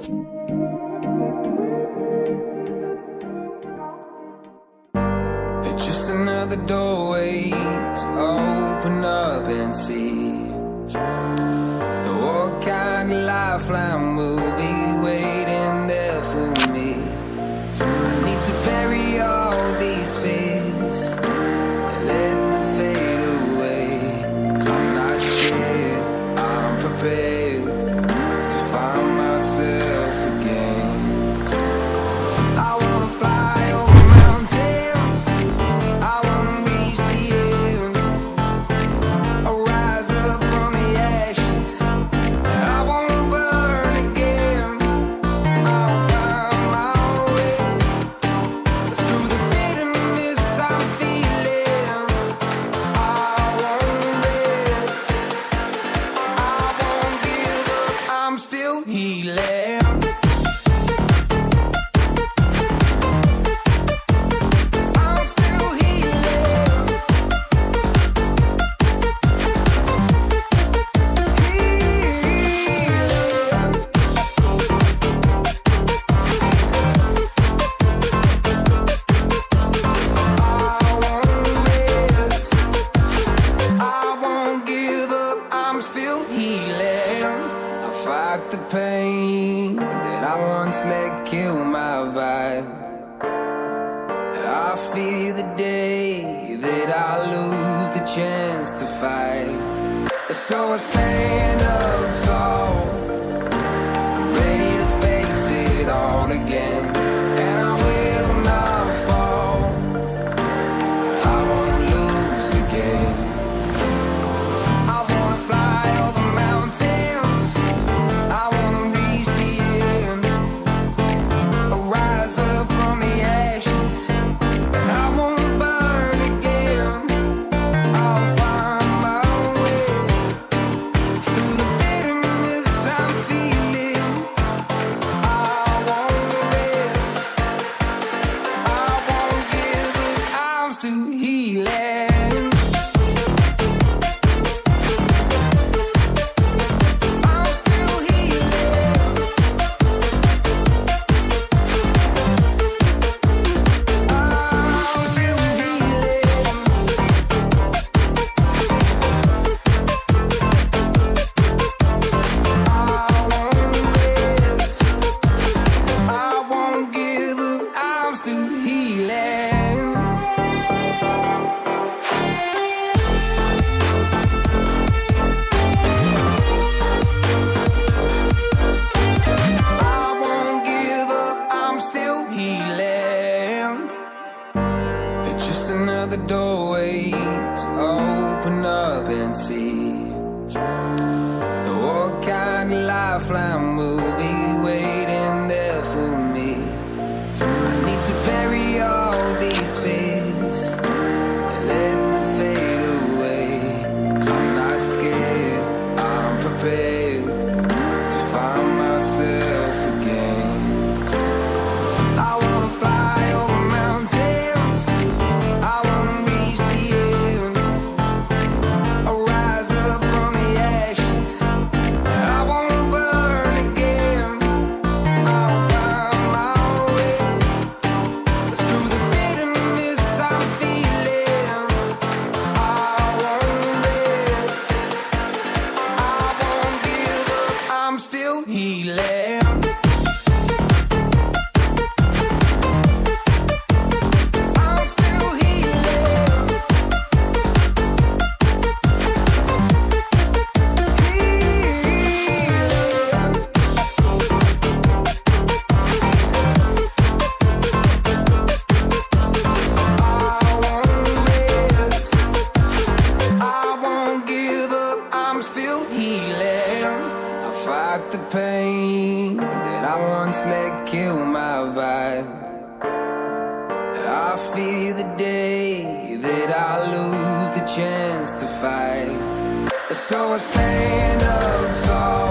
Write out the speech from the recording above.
It's just another doorway to open up and see what kind of lifeline will be waiting there for me. I need to bury all these fears and let them fade away. I'm not scared, I'm prepared to find myself again. I wanna fly over mountains, I wanna reach the end, I'll rise up from the ashes, I wanna burn again. I'll find my way through the bitterness I'm feeling. I won't rest, I won't give up, I'm still healing. I'm still healing. I won't give up, I'm still healing. I fight the pain that I once let kill my vibe. I fear the day that I lose the chance to fight. So I stand up tall, ready to face it all again. And I will not fall, I won't lose again. I wanna fly over mountains, I wanna reach the end, I'll rise up from the ashes, and I won't burn again. I'll find my way through the bitterness I'm feeling. I won't rest, I won't give up, I'm still healing. I'm still healing. I'm still healing. I won't rest, I won't give up, I'm still healing. I won't give up, I'm still healing. It's just another doorway to open up and see what kind of lifeline will be waiting there for me. I need to bury all these fears and let them fade away. I'm not scared, I'm prepared to find myself again. I wanna fly over mountains, I wanna reach the end, I'll rise up from the ashes, I won't burn again. I'll find my way through the bitterness I'm feeling. I won't rest, I won't give up, I'm still healing. I'm still healing. I won't give up, I'm still healing. I fight the pain that I once let kill my vibe. I fear the day that I lose the chance to fight. So I stand up tall,